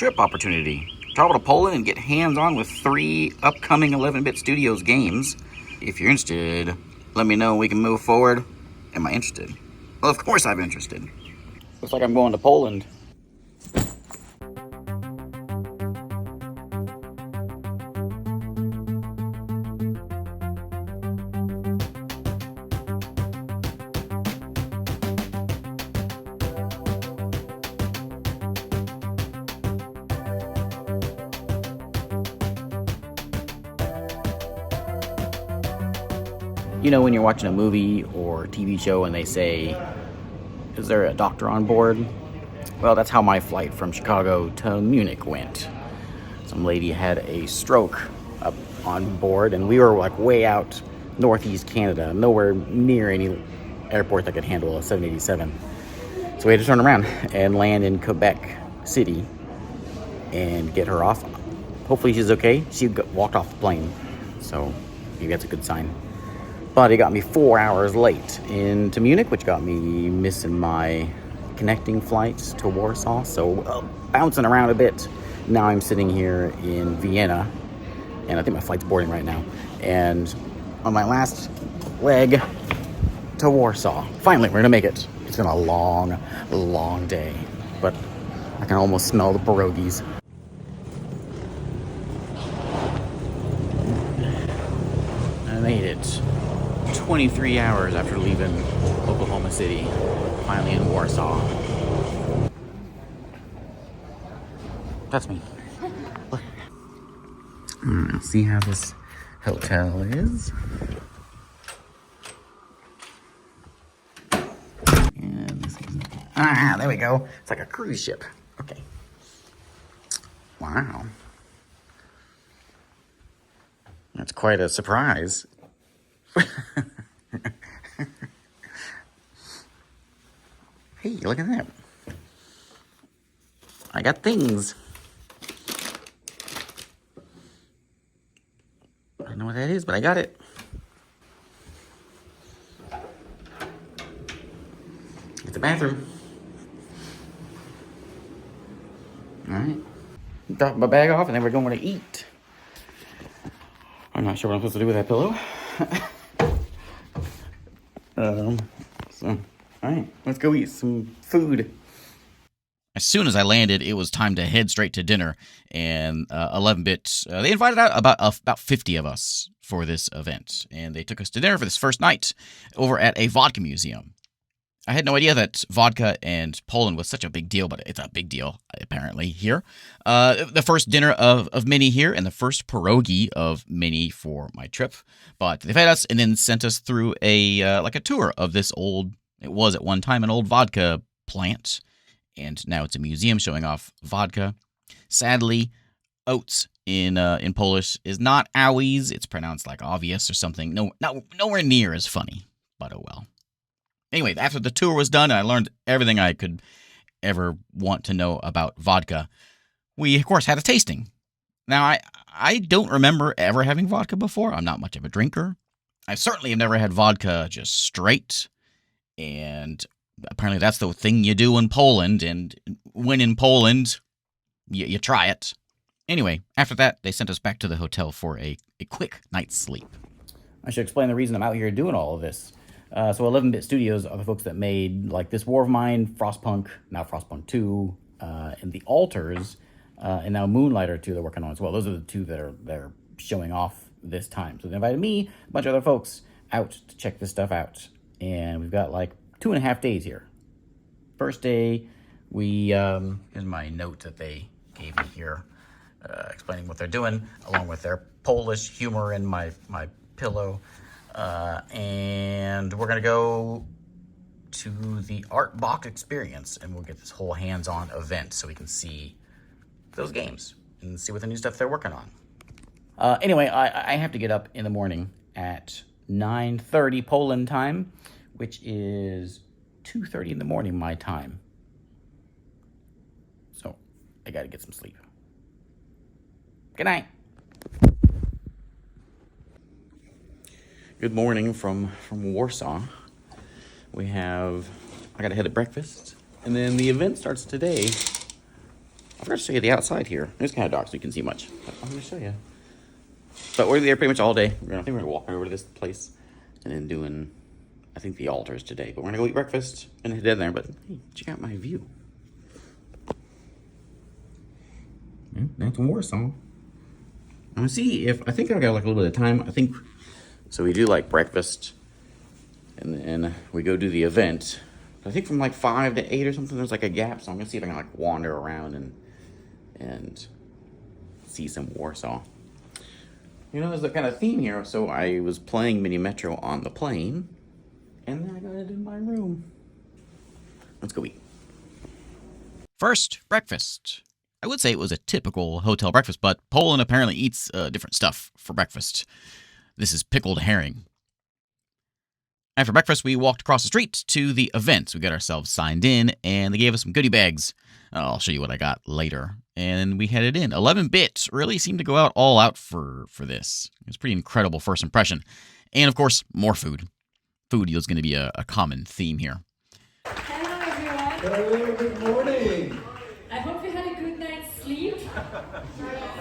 trip opportunity. Travel to Poland and get hands-on with 3 upcoming 11-Bit Studios games. If you're interested, let me know and we can move forward. Am I interested? Well, of course I'm interested. Looks like I'm going to Poland. You know, when you're watching a movie or TV show and they say, is there a doctor on board? Well, that's how my flight from Chicago to Munich went. Some lady had a stroke up on board, and we were like way out northeast Canada, nowhere near any airport that could handle a 787. So we had to turn around and land in Quebec City and get her off. Hopefully she's okay. She walked off the plane, so maybe that's a good sign. But it got me 4 hours late into Munich, which got me missing my connecting flights to Warsaw. So bouncing around a bit. Now I'm sitting here in Vienna, and I think my flight's boarding right now. And on my last leg to Warsaw. Finally, we're gonna make it. It's been a long, long day, but I can almost smell the pierogies. I made it. 23 hours after leaving Oklahoma City, finally in Warsaw. That's me. Look. See how this hotel is. And this is, there we go. It's like a cruise ship. Okay. Wow. That's quite a surprise. Hey, look at that. I got things. I don't know what that is, but I got it. It's a bathroom. Alright. Drop my bag off and then we're going to eat. I'm not sure what I'm supposed to do with that pillow. Alright, let's go eat some food. As soon as I landed, it was time to head straight to dinner, and 11-Bit, they invited out about 50 of us for this event, and they took us to dinner for this first night over at a vodka museum. I had no idea that vodka and Poland was such a big deal, but it's a big deal, apparently, here. The first dinner of many here, and the first pierogi of many for my trip. But they fed us and then sent us through a tour of this old, it was at one time an old vodka plant, and now it's a museum showing off vodka. Sadly, oats in Polish is not owies. It's pronounced like obvious or something. Nowhere near as funny, but oh well. Anyway, after the tour was done and I learned everything I could ever want to know about vodka, we, of course, had a tasting. Now, I don't remember ever having vodka before. I'm not much of a drinker. I certainly have never had vodka just straight, and apparently that's the thing you do in Poland, and when in Poland, you try it. Anyway, after that, they sent us back to the hotel for a quick night's sleep. I should explain the reason I'm out here doing all of this. So 11-Bit Studios are the folks that made like this War of Mine, Frostpunk, now Frostpunk 2, and The Altars, and now Moonlighter 2 they're working on as well. Those are the two that are showing off this time. So they invited me, a bunch of other folks, out to check this stuff out. And we've got like 2.5 days here. First day, we, here's my note that they gave me here, explaining what they're doing, along with their Polish humor in my pillow. And we're going to go to the Art Box Experience, and we'll get this whole hands-on event so we can see those games and see what the new stuff they're working on. Anyway, I have to get up in the morning at 9:30 Poland time, which is 2:30 in the morning my time. So I got to get some sleep. Good night. Good morning from Warsaw. I got to head to breakfast, and then the event starts today. I forgot to show you the outside here. It's kind of dark so you can see much. But I'm going to show you. But we're there pretty much all day. I think we're going to walk over to this place and then doing, I think, the altars today. But we're going to go eat breakfast and head in there. But hey, check out my view. Yeah, that's Warsaw. I'm going to see if, I think I got like a little bit of time. I think, so we do like breakfast and then we go do the event. I think from like 5 to 8 or something, there's like a gap. So I'm going to see if I can like wander around and see some Warsaw. You know, there's a kind of theme here. So I was playing Mini Metro on the plane, and then I got it in my room. Let's go eat. First, breakfast. I would say it was a typical hotel breakfast, but Poland apparently eats different stuff for breakfast. This is pickled herring. After breakfast, we walked across the street to the event. We got ourselves signed in, and they gave us some goodie bags. I'll show you what I got later. And we headed in. 11-bit really seemed to go out all out for this. It was a pretty incredible first impression. And, of course, more food. Food is going to be a common theme here. Hello, everyone. Hello, good morning. I hope you had a good night's sleep.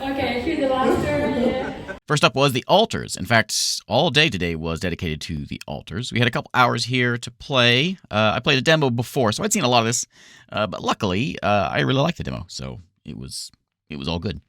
Okay, I hear the laughter. Yeah. First up was the altars. In fact, all day today was dedicated to the altars. We had a couple hours here to play. I played a demo before, so I'd seen a lot of this. But luckily, I really liked the demo, so it was all good.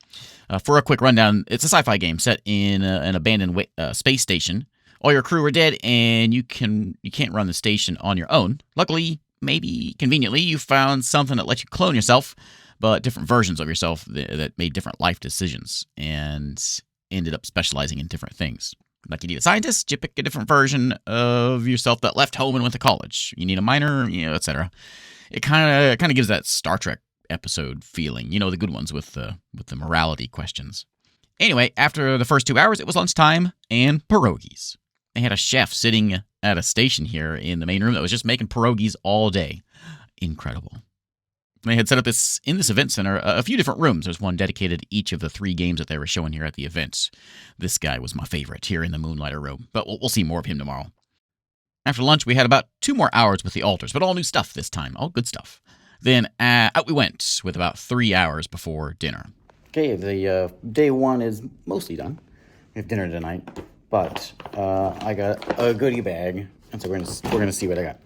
For a quick rundown, it's a sci-fi game set in an abandoned space station. All your crew are dead, and you can't run the station on your own. Luckily, maybe conveniently, you found something that lets you clone yourself, but different versions of yourself that made different life decisions and ended up specializing in different things. Like you need a scientist, you pick a different version of yourself that left home and went to college. You need a miner, etc. It kind of gives that Star Trek episode feeling, the good ones with the morality questions. Anyway, after the first 2 hours, it was lunchtime and pierogies. They had a chef sitting at a station here in the main room that was just making pierogies all day. Incredible. They had set up in this event center a few different rooms. There's one dedicated to each of the 3 games that they were showing here at the event. This guy was my favorite here in the Moonlighter room, but we'll see more of him tomorrow. After lunch, we had about 2 more hours with the altars, but all new stuff this time, all good stuff. Then out we went with about 3 hours before dinner. Okay, the day 1 is mostly done. We have dinner tonight, but I got a goodie bag, and so we're gonna see what I got.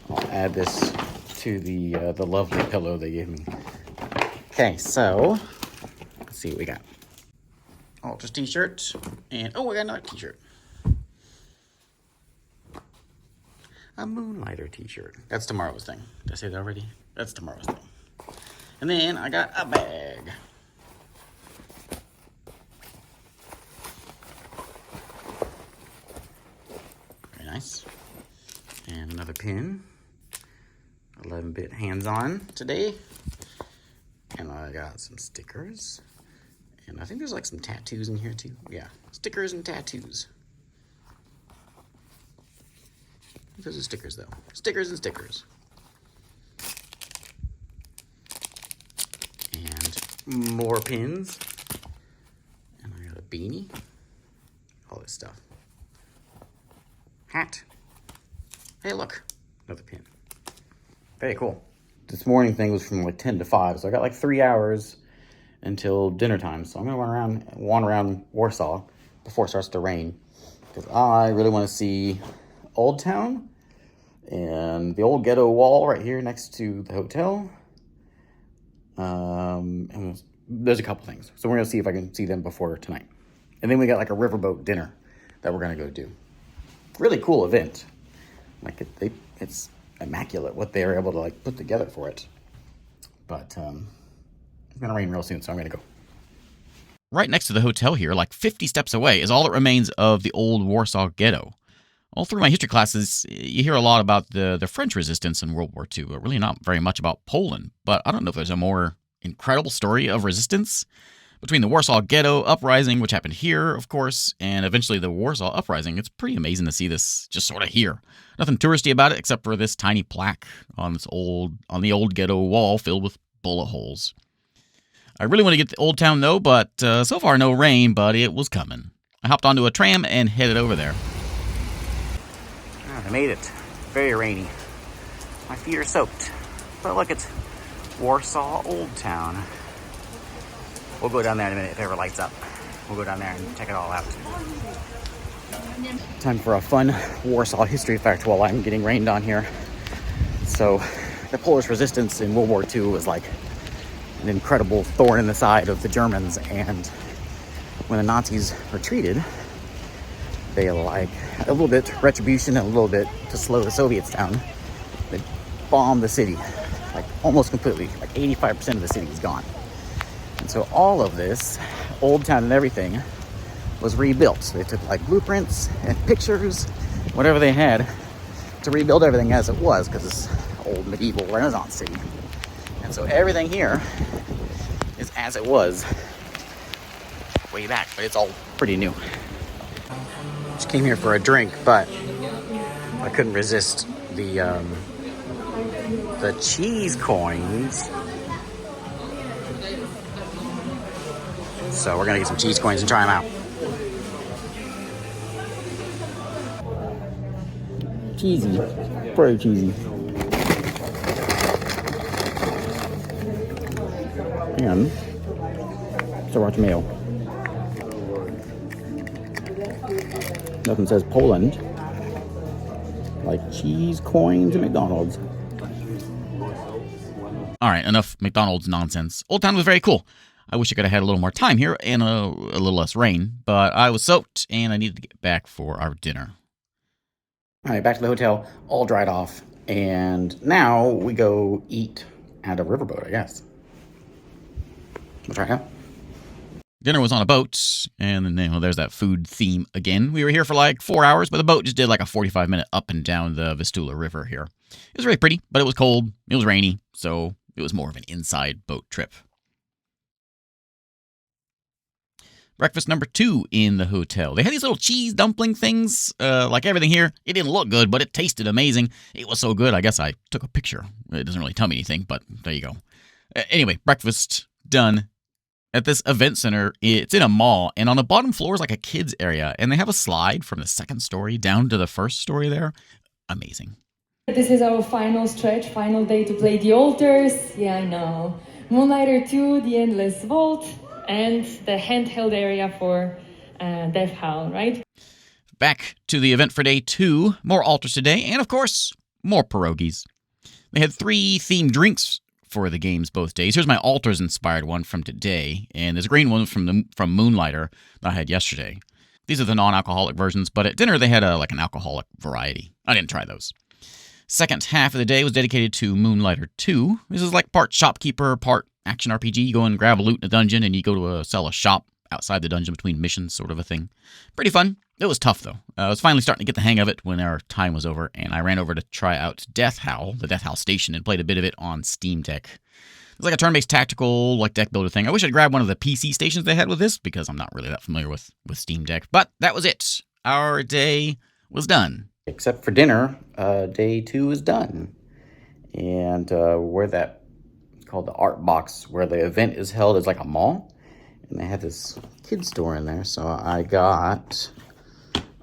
I'll add this to the lovely pillow they gave me. Okay, so let's see what we got. Altars t-shirt, and I got another t-shirt. A Moonlighter t-shirt. That's tomorrow's thing. Did I say that already? That's tomorrow's thing. And then I got a bag. Very nice. And another pin. 11-bit hands-on today. And I got some stickers. And I think there's like some tattoos in here too. Yeah, stickers and tattoos. Those are stickers though. Stickers and stickers. And more pins. And I got a beanie. All this stuff. Hat. Hey, look. Another pin. Very cool. This morning thing was from like 10 to 5, so I got like 3 hours until dinner time. So I'm going to wander around Warsaw before it starts to rain. Because I really want to see Old Town and the old ghetto wall right here next to the hotel. And there's a couple things. So we're going to see if I can see them before tonight. And then we got like a riverboat dinner that we're going to go do. Really cool event. Like it's immaculate what they were able to like put together for it. But it's going to rain real soon, so I'm going to go. Right next to the hotel here, like 50 steps away, is all that remains of the old Warsaw ghetto. All through my history classes, you hear a lot about the French resistance in World War II, but really not very much about Poland. But I don't know if there's a more incredible story of resistance between the Warsaw Ghetto uprising, which happened here, of course, and eventually the Warsaw Uprising. It's pretty amazing to see this just sort of here. Nothing touristy about it except for this tiny plaque on the old ghetto wall filled with bullet holes. I really want to get to Old Town, though, but so far no rain, but it was coming. I hopped onto a tram and headed over there. I made it. Very rainy. My feet are soaked. But look, it's Warsaw Old Town. We'll go down there in a minute if it ever lights up. We'll go down there and check it all out. Time for a fun Warsaw history fact while I'm getting rained on here. So, the Polish resistance in World War II was like an incredible thorn in the side of the Germans, and when the Nazis retreated, they like a little bit retribution and a little bit to slow the Soviets down. They bombed the city, like almost completely, like 85% of the city is gone. And so all of this, Old Town and everything, was rebuilt. So they took like blueprints and pictures, whatever they had, to rebuild everything as it was, because it's old medieval Renaissance city. And so everything here is as it was way back, but it's all pretty new. Just came here for a drink, but I couldn't resist the cheese coins. So we're gonna get some cheese coins and try them out. Cheesy, very cheesy. And sour tomato. Nothing says Poland like cheese coins at McDonald's. All right, enough McDonald's nonsense. Old Town was very cool. I wish I could have had a little more time here and a little less rain, but I was soaked and I needed to get back for our dinner. All right, back to the hotel, all dried off, and now we go eat at a riverboat, I guess. We'll try it out. Dinner was on a boat, and then there's that food theme again. We were here for like 4 hours, but the boat just did like a 45-minute up and down the Vistula River here. It was really pretty, but it was cold, it was rainy, so it was more of an inside boat trip. Breakfast number 2 in the hotel. They had these little cheese dumpling things. Like everything here, it didn't look good, but it tasted amazing. It was so good, I guess I took a picture. It doesn't really tell me anything, but there you go. Anyway, breakfast done. At this event center, it's in a mall, and on the bottom floor is like a kids area, and they have a slide from the second story down to the first story there. Amazing. This is our final stretch, final day to play the altars. Yeah, I know. Moonlighter 2, the Endless Vault, and the handheld area for Death Howl, right? Back to the event for day 2. More altars today, and of course, more pierogies. They had 3 themed drinks for the games both days. Here's my altars-inspired one from today, and there's a green one from Moonlighter that I had yesterday. These are the non-alcoholic versions, but at dinner they had like an alcoholic variety. I didn't try those. Second half of the day was dedicated to Moonlighter 2. This is like part shopkeeper, part action RPG. You go and grab a loot in a dungeon, and you go to sell a shop outside the dungeon between missions, sort of a thing. Pretty fun. It was tough, though. I was finally starting to get the hang of it when our time was over, and I ran over to try out Death Howl, the Death Howl station, and played a bit of it on Steam Deck. It's like a turn-based tactical, like deck builder thing. I wish I'd grabbed one of the PC stations they had with this, because I'm not really that familiar with Steam Deck. But that was it. Our day was done. Except for dinner, day 2 is done. And where that, it's called the Art Box, where the event is held, is like a mall. And they have this kid store in there, so I got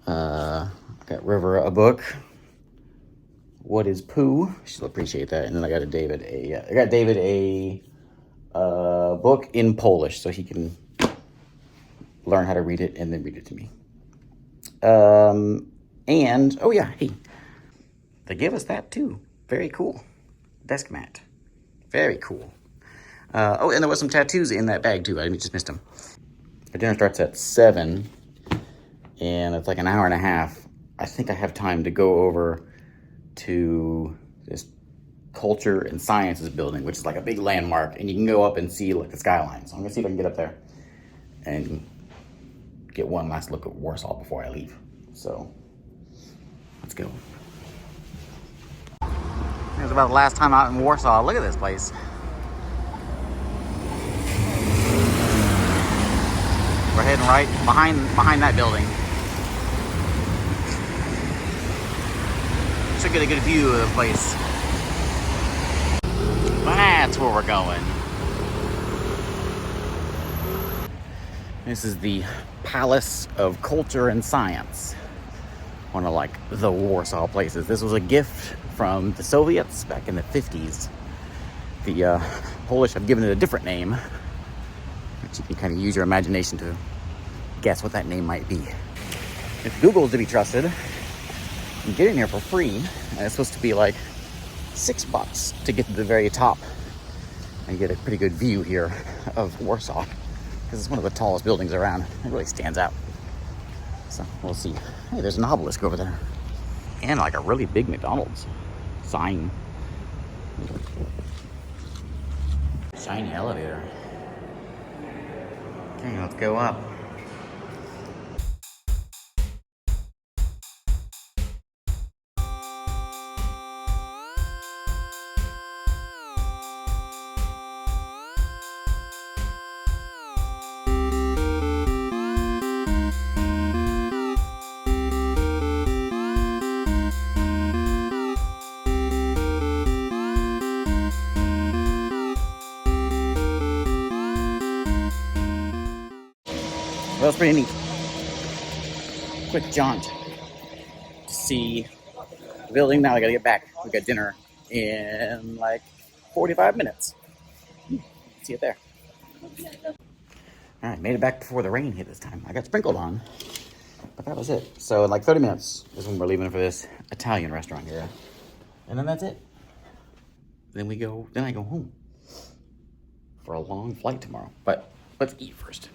River a book. What is Pooh? She'll appreciate that. And then I got David a book in Polish, so he can learn how to read it and then read it to me. And oh yeah, hey, they gave us that too. Very cool. Desk mat. Very cool. Oh, and there was some tattoos in that bag too. I just missed them. Our dinner starts at 7, and it's like an hour and a half. I think I have time to go over to this Culture and Sciences building, which is like a big landmark, and you can go up and see like the skyline. So I'm gonna see if I can get up there and get one last look at Warsaw before I leave. So let's go. It was about the last time out in Warsaw. Look at this place. We're heading right behind that building. Should get a good view of the place. That's where we're going. This is the Palace of Culture and Science. One of like the Warsaw places. This was a gift from the Soviets back in the 50s. The Polish have given it a different name, but you can kind of use your imagination to guess what that name might be. If Google is to be trusted, you can get in here for free, and it's supposed to be like $6 to get to the very top and get a pretty good view here of Warsaw, because it's one of the tallest buildings around. It really stands out. So we'll see. Hey, there's an obelisk over there, and like a really big McDonald's sign. Shiny elevator. Okay, let's go up. Well, it's pretty neat. Quick jaunt to see the building. Now I gotta get back. We got dinner in like 45 minutes. See it there. All right, made it back before the rain hit this time. I got sprinkled on, but that was it. So in like 30 minutes is when we're leaving for this Italian restaurant here. And then that's it. Then I go home for a long flight tomorrow. But let's eat first.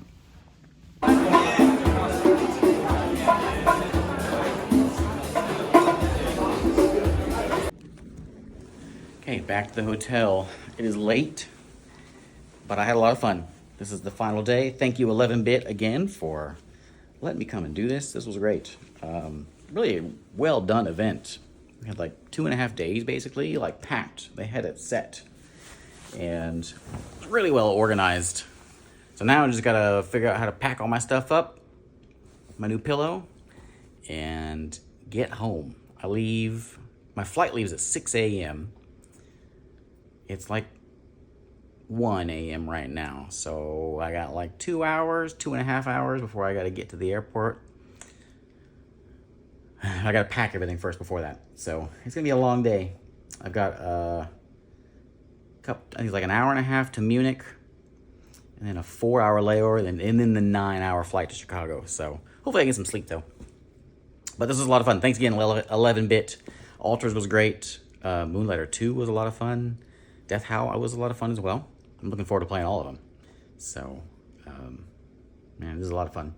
Okay, back to the hotel. It is late, but I had a lot of fun. This is the final day. Thank you 11-bit again for letting me come and do this. This was great. Really a well done event. We had like 2.5 days basically, like packed. They had it set and really well organized. So now I just gotta figure out how to pack all my stuff up, my new pillow, and get home. My flight leaves at 6 a.m. It's like 1 a.m. right now. So I got like 2.5 hours before I gotta get to the airport. I gotta pack everything first before that. So it's gonna be a long day. I've got I think it's like an hour and a half to Munich, and then a 4-hour layover, and then the 9-hour flight to Chicago. So hopefully I get some sleep though. But this was a lot of fun. Thanks again, 11-bit. Altars was great. Moonlighter 2 was a lot of fun. Death Howl was a lot of fun as well. I'm looking forward to playing all of them. So, man, this is a lot of fun.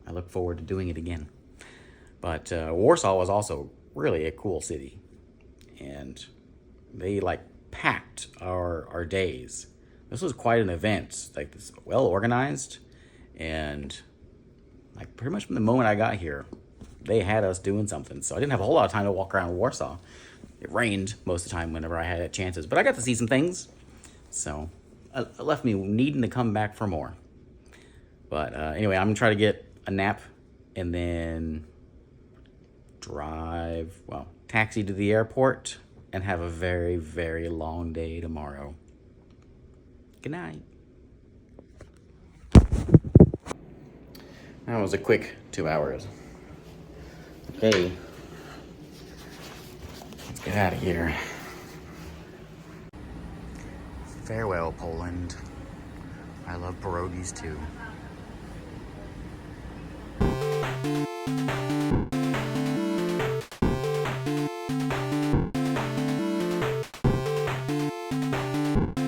I look forward to doing it again. But Warsaw was also really a cool city. And they like packed our days. This was quite an event. Like, this well organized, and like pretty much from the moment I got here, they had us doing something. So I didn't have a whole lot of time to walk around Warsaw. It rained most of the time whenever I had chances, but I got to see some things. So it left me needing to come back for more. But anyway, I'm gonna try to get a nap and then taxi to the airport and have a very, very long day tomorrow. Good night. That was a quick 2 hours. Okay, let's get out of here. Farewell, Poland. I love pierogies too.